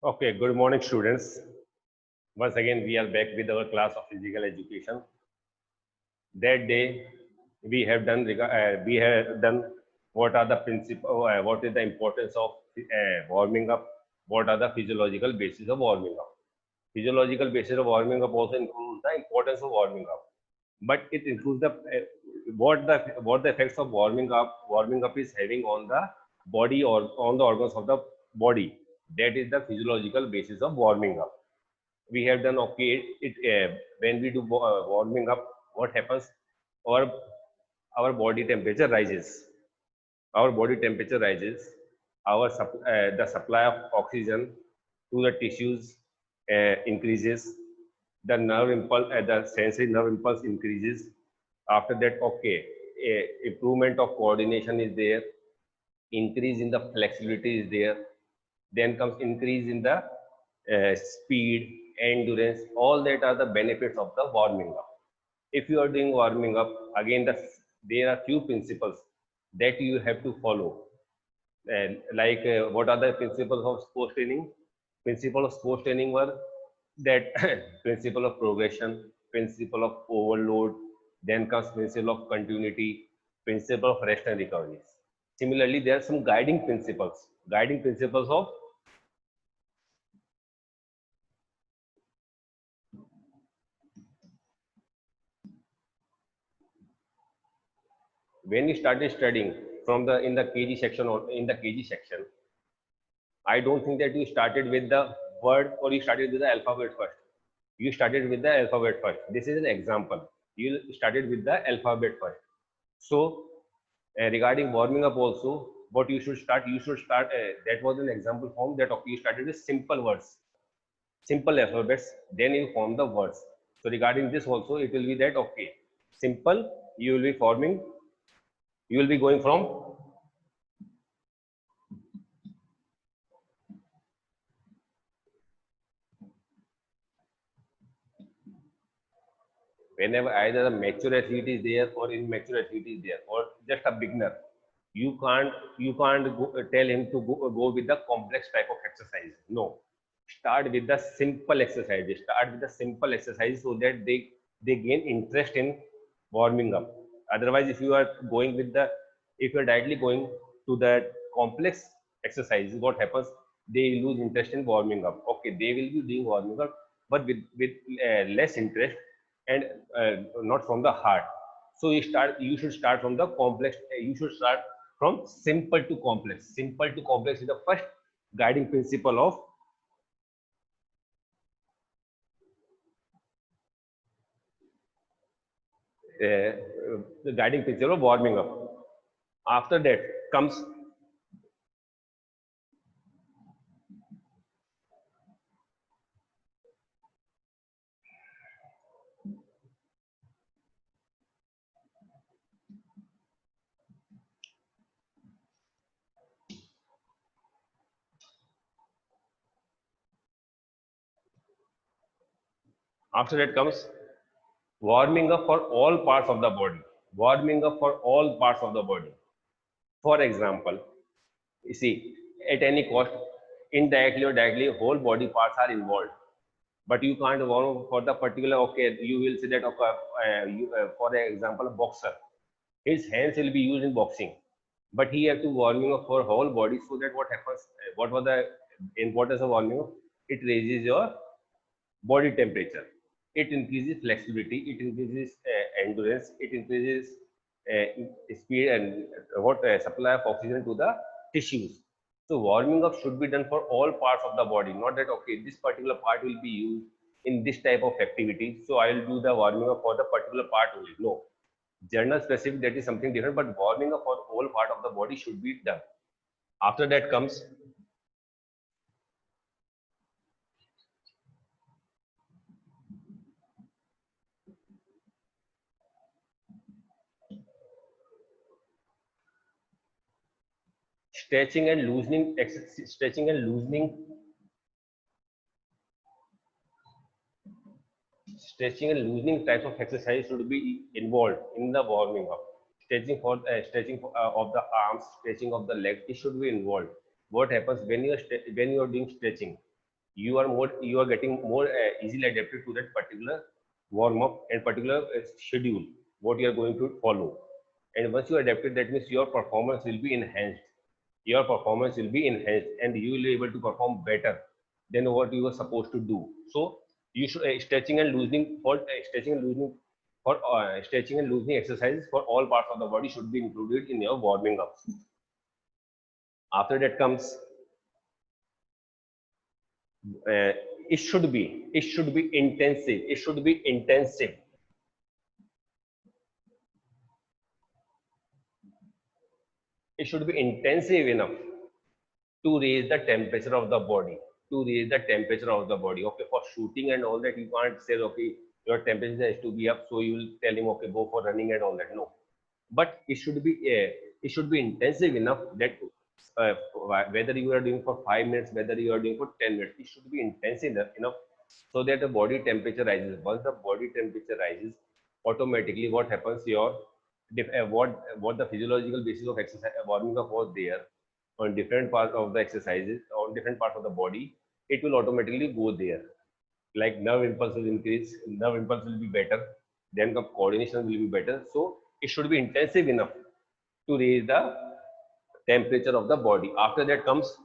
Okay, good morning, students. Once again, we are back with our class of physical education. That day, we have done what are the principle, what is the importance of warming up, what are the physiological basis of warming up. Physiological basis of warming up also includes the importance of warming up, but it includes the what the effects of warming up is having on the body or on the organs of the body. That is the physiological basis of warming up. We have done okay. When we do warming up, what happens? Our our body temperature rises. Our body temperature rises. The supply of oxygen to the tissues increases. The sensory nerve impulse increases. After that, okay, improvement of coordination is there, increase in the flexibility is there, then comes increase in the speed, endurance. All that are the benefits of the warming up. If you are doing warming up, again there are few principles that you have to follow. What are the principles of sports training? Principle of sports training were that principle of progression, principle of overload, then comes principle of continuity, principle of rest and recovery. Similarly, there are some guiding principles of when you started studying from the in the KG section or in the KG section. I don't think that you started with the word or you started with the alphabet first. You started with the alphabet first. This is an example. You started with the alphabet first. So, regarding warming up also, what you should start. That was an example form that okay, you started with simple words, simple alphabets, then you form the words. So, regarding this also, it will be that okay, simple. You will be forming. You will be going from whenever either a mature athlete is there or immature athlete is there or just a beginner, you can't tell him to go with the complex type of exercise. No, start with the simple exercises. Start with the simple exercise so that they gain interest in warming up. Otherwise, if you are directly going to the complex exercise, what happens? They lose interest in warming up. Okay, they will be doing warming up, but with less interest and not from the heart. So you should start from the complex. You should start from simple to complex. Simple to complex is the first guiding principle of uh, the guiding principle of warming up. After that comes after that comes warming up for all parts of the body. Warming up for all parts of the body. For example, you see, at any cost, indirectly or directly, whole body parts are involved. But you can't warm for the particular. Okay, you will say that okay, for example, a boxer, his hands will be used in boxing, but he have to warming up for whole body. So that what happens? What was the importance of warming up? It raises your body temperature. It increases flexibility. It increases endurance. It increases speed and what supply of oxygen to the tissues. So warming up should be done for all parts of the body. Not that okay, this particular part will be used in this type of activity, so I will do the warming up for the particular part only. No, journal specific, that is something different. But warming up for all part of the body should be done. After that comes stretching and loosening. Stretching and loosening. Stretching and loosening types of exercise should be involved in the warming up. Of the arms, stretching of the legs, it should be involved. What happens when you are doing stretching? you are getting more easily adapted to that particular warm up and particular schedule what you are going to follow. And once you are adapted, that means your performance will be enhanced. Your performance will be enhanced, and you will be able to perform better than what you were supposed to do. So you should stretching and loosening for stretching and loosening exercises for all parts of the body should be included in your warming up. After that comes uh, it should be intensive. It should be intensive. It should be intensive enough to raise the temperature of the body. To raise the temperature of the body. Okay, for shooting and all that, you can't say, okay, your temperature has to be up, so you will tell him, okay, go for running and all that. No, but it should be intensive enough that uh, whether you are doing for 5 minutes, whether you are doing for 10 minutes, it should be intensive enough so that the body temperature rises. Once the body temperature rises, automatically what happens, what the physiological basis of exercise warming up was there on different parts of the exercises on different parts of the body, it will automatically go there. Like nerve impulse will increase, nerve impulse will be better, then the coordination will be better. So it should be intensive enough to raise the temperature of the body. After that comes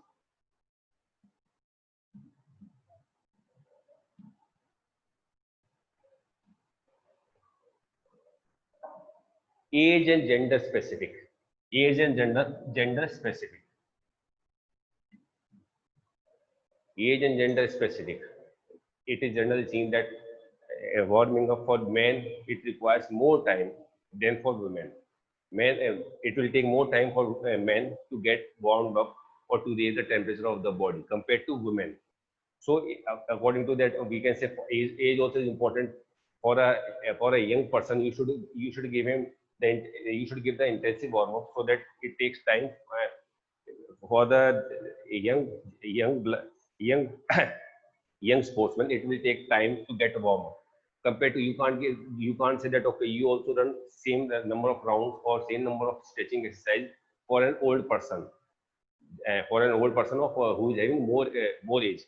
age and gender specific. Age and gender specific. Age and gender specific. It is generally seen that warming up for men it requires more time than for women. Men, it will take more time for men to get warmed up or to raise the temperature of the body compared to women. So according to that, we can say age also is important. For a young person, you should give him you should give the intensive warm up so that it takes time for the young young sportsman. It will take time to get warm up. Compared to, you can't say that, okay, you also run same number of rounds or same number of stretching exercise for an old person, who is having more age.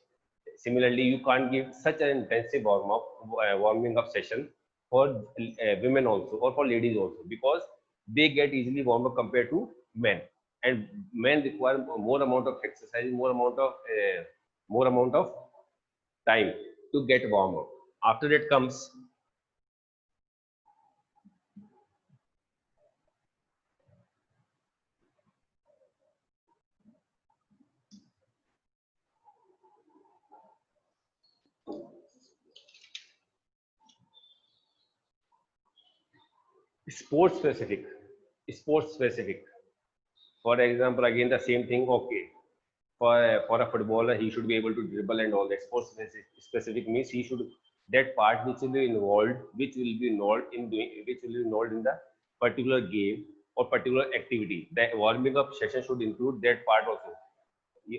Similarly, you can't give such an intensive warming up session for women also or for ladies also, because they get easily warm up compared to men, and men require more amount of exercise, more amount of time to get warm up. After that comes sports specific. Sports specific. For example, again the same thing. Okay, for a footballer, he should be able to dribble and all that. Sports specific means he should, that part which will be involved in the particular game or particular activity. The warming up session should include that part also.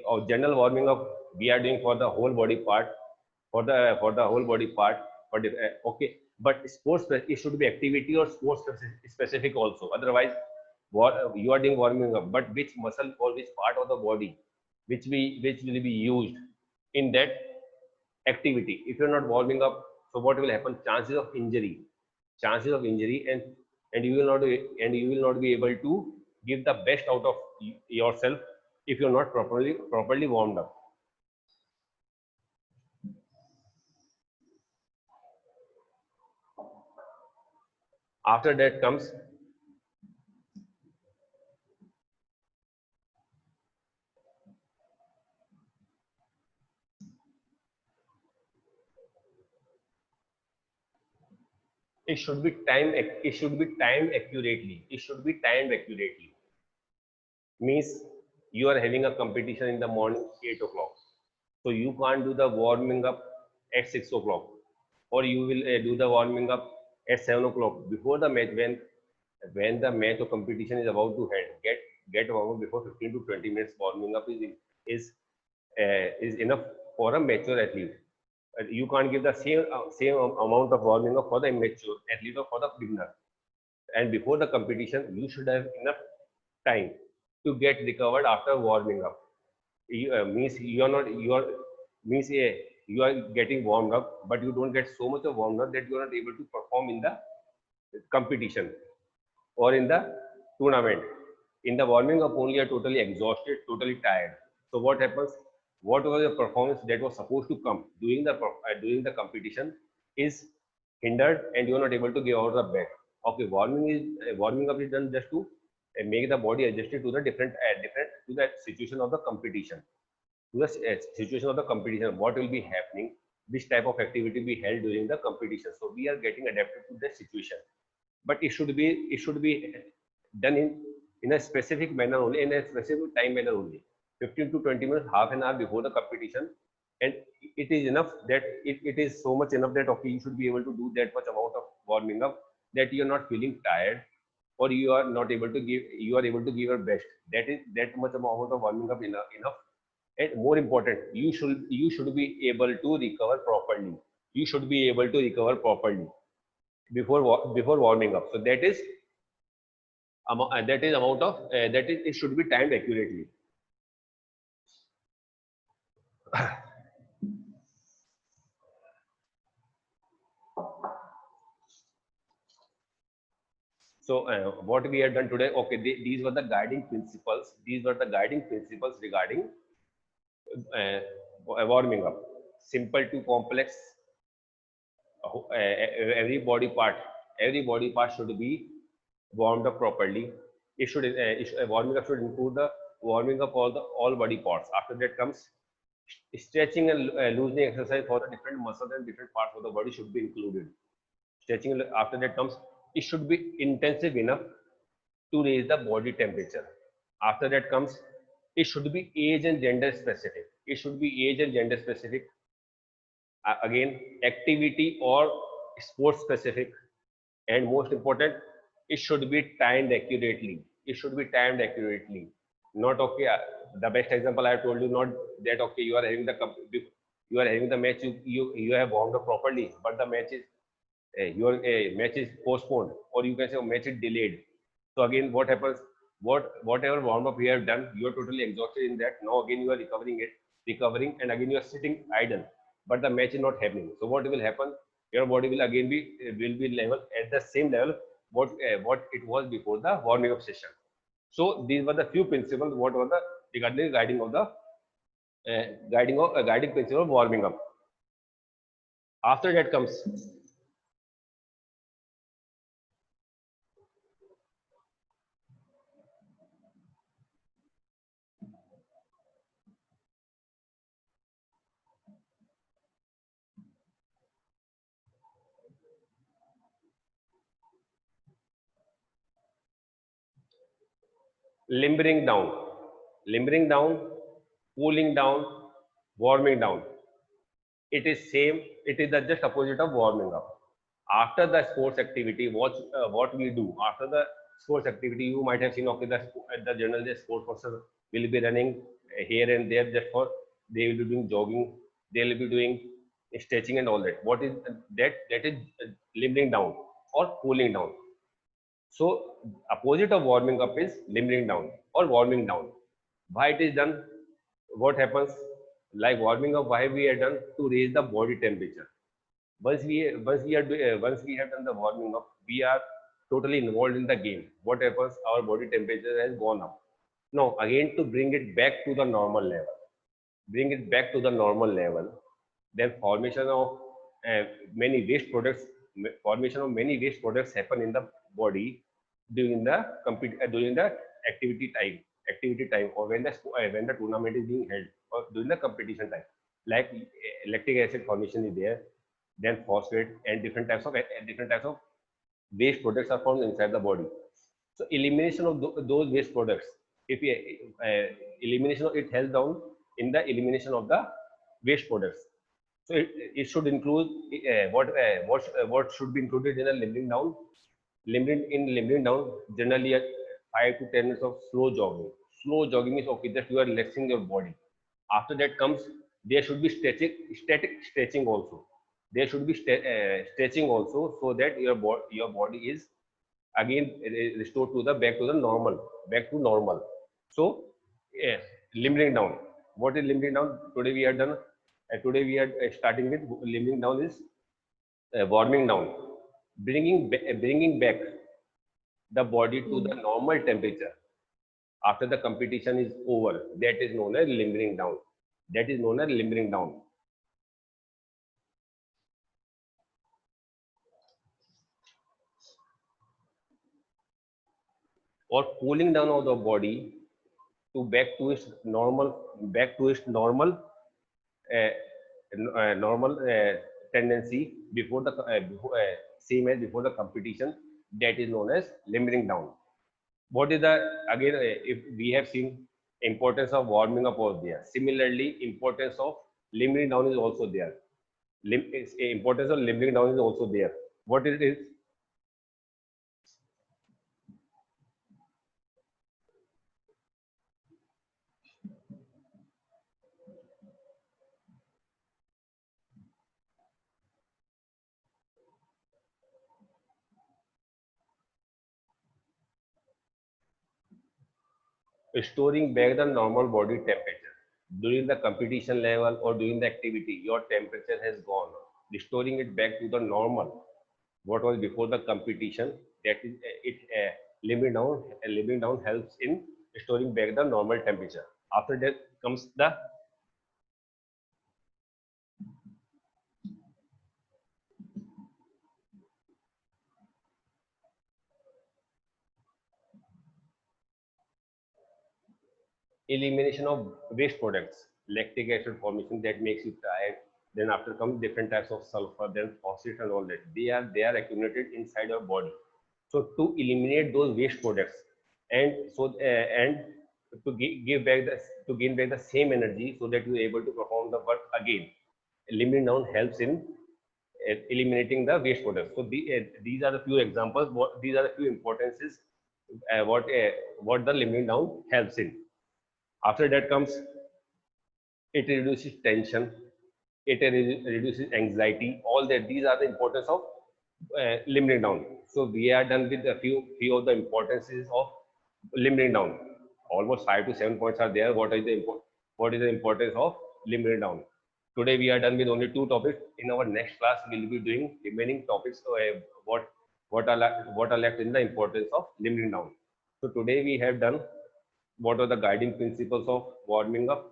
Or general warming up we are doing for the whole body part, for the whole body part. Okay, but it should be activity or sports specific also. Otherwise, what you are doing warming up, but which muscle or which part of the body which will be used in that activity. If you're not warming up, so what will happen? Chances of injury, and you will not be able to give the best out of yourself if you're not properly warmed up. After that comes it should be timed accurately. Means you are having a competition in the morning 8 o'clock, so you can't do the warming up at 6 o'clock, or you will do the warming up at 7 o'clock before the match. When the match or competition is about to end, get warm up before 15 to 20 minutes. Warming up is enough for a mature athlete. You can't give the same amount of warming up for the immature athlete or for the beginner. And before the competition, you should have enough time to get recovered after warming up. Means means you are getting warmed up, but you don't get so much of warmed up that you are not able to perform in the competition or in the tournament. In the warming up only, you are totally exhausted, totally tired. So what happens? What was the performance that was supposed to come during the competition is hindered, and you are not able to give out the best. Okay, warming up is done just to make the body adjusted to the different to the situation of the competition, to the situation of the competition. What will be happening? Which type of activity be held during the competition? So we are getting adapted to the situation, but it should be done in a specific manner only, in a specific time manner only, 15 to 20 minutes, half an hour before the competition. And it is enough that it is so much enough that okay, you should be able to do that much amount of warming up, that you are not feeling tired, or you are not able to give you are able to give your best. That is that much amount of warming up enough. And more important, you should be able to recover properly. You should be able to recover properly before warming up. So that is amount of that is it should be timed accurately. So what we have done today, okay, these were the guiding principles. These were the guiding principles regarding uh, warming up. Simple to complex, every body part, should be warmed up properly. Warming up should include the warming up all body parts. After that comes stretching and loosening exercise for the different muscles and different parts of the body should be included. Stretching, after that comes, it should be intensive enough to raise the body temperature. After that comes, it should be age and gender specific. It should be age and gender specific. Again, activity or sports specific. And most important, it should be timed accurately. It should be timed accurately. Not okay. The best example I have told you, not that okay, you are having the match, you have warmed up properly, but the match is your match is postponed, or you can say match is delayed. So again, what happens? Whatever warm up you have done, you are totally exhausted in that. Now again you are recovering, and again you are sitting idle, but the match is not happening. So what will happen? Your body will again be level at the same level what it was before the warming up session. So these were the few principles. What were the regarding guiding of the guiding principle of warming up. After that comes limbering down, limbering down, cooling down, warming down. It is same. It is the just opposite of warming up. After the sports activity, what we do after the sports activity, you might have seen okay, the general the sports person will be running here and there, just for they will be doing jogging, they will be doing stretching and all that. What is that? That is limbering down or cooling down. So opposite of warming up is limbering down or warming down. Why it is done? What happens? Like warming up, why we are done? To raise the body temperature. Once we have done the warming up, we are totally involved in the game. What happens? Our body temperature has gone up. Now again, to bring it back to the normal level, then uh, many waste products formation of many waste products happen in the body during the activity time, or when the tournament is being held, or during the competition time. Like lactic acid formation is there, then phosphate, and different types of waste products are found inside the body. So elimination of those waste products, if we elimination of it helps down in the elimination of the waste products. So it should include what should be included in a limbering down. Limbering down, generally at 5 to 10 minutes of slow jogging. Slow jogging is okay, just you are relaxing your body. After that comes, there should be static stretching also. There should be stretching also, so that your body is again restored to the back to normal. So yes, limbering down. What is limbering down? Today we have done Today we are starting with limbering down is warming down, bringing back the body to the normal temperature after the competition is over. That is known as limbering down. That is known as limbering down. Or cooling down of the body to back to its normal uh, normal tendency before the same as before the competition. That is known as limbering down. What is the again? If we have seen importance of warming up was there. Similarly, importance of limbering down is also there. Importance of limbering down is also there. What it is? Restoring back the normal body temperature. During the competition level or during the activity, your temperature has gone. Restoring it back to the normal, what was before the competition, that is it living down helps in restoring back the normal temperature. After that comes the elimination of waste products, lactic acid formation that makes you tired. Then after comes different types of sulfur, then phosphate and all that. They are accumulated inside your body. So to eliminate those waste products, and to give back the to gain back the same energy so that you are able to perform the work again. Limiting down helps in eliminating the waste products. So these are the few examples. These are the few importances. What the limiting down helps in. After that comes, it reduces tension, it reduces anxiety, all that. These are the importance of limiting down. So we are done with a few of the importances of limiting down. Almost 5 to 7 points are there. What is the importance of limiting down? Today we are done with only 2 topics. In our next class we will be doing remaining topics. So what are left in the importance of limiting down. So today we have done what are the guiding principles of warming up.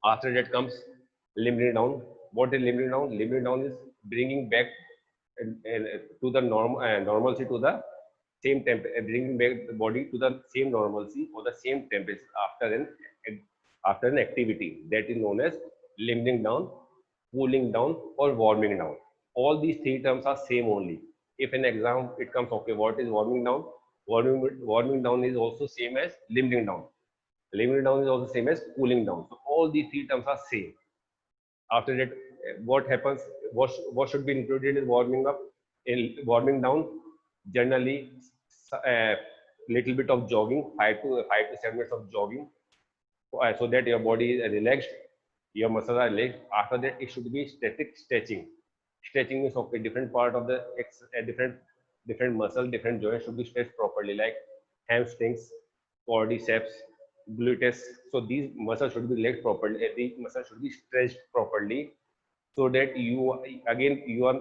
After that comes limiting down. What is limiting down? Limiting down is bringing back to the normalcy to the same temp, bringing back the body to the same normalcy or the same temperature after an activity. That is known as limiting down, cooling down, or warming down. All these three terms are same only. If an exam it comes, okay, what is warming down? Warming down is also same as limiting down. Limiting down is also same as cooling down. So all these three terms are same. After that, what happens? What should be included in warming up? In warming down, generally, a little bit of jogging, 5 to 7 minutes of jogging, so that your body is relaxed, your muscles are relaxed. After that, it should be static stretching. Stretching means okay, different part of the different muscle, different joints should be stretched properly, like hamstrings, quadriceps, gluteus. So these muscles should be relaxed properly. Every muscle should be stretched properly, so that you are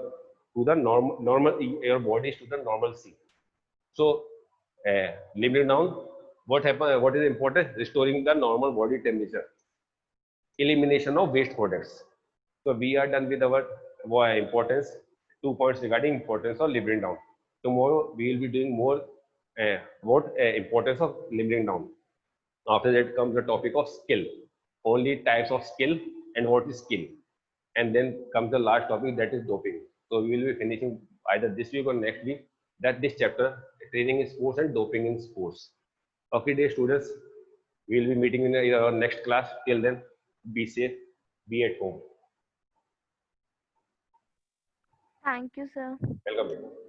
to the normal. Your body is to the normalcy. So limiting down. What happen? What is important? Restoring the normal body temperature. Elimination of waste products. So we are done with our importance. 2 points regarding importance of limiting down. Tomorrow we will be doing more what importance of limiting down. After that comes the topic of skill. Only types of skill and what is skill. And then comes the last topic, that is doping. So we will be finishing either this week or next week that this chapter, training in sports and doping in sports. Okay, dear students, we will be meeting in our next class. Till then, be safe, be at home. Thank you, sir. Welcome.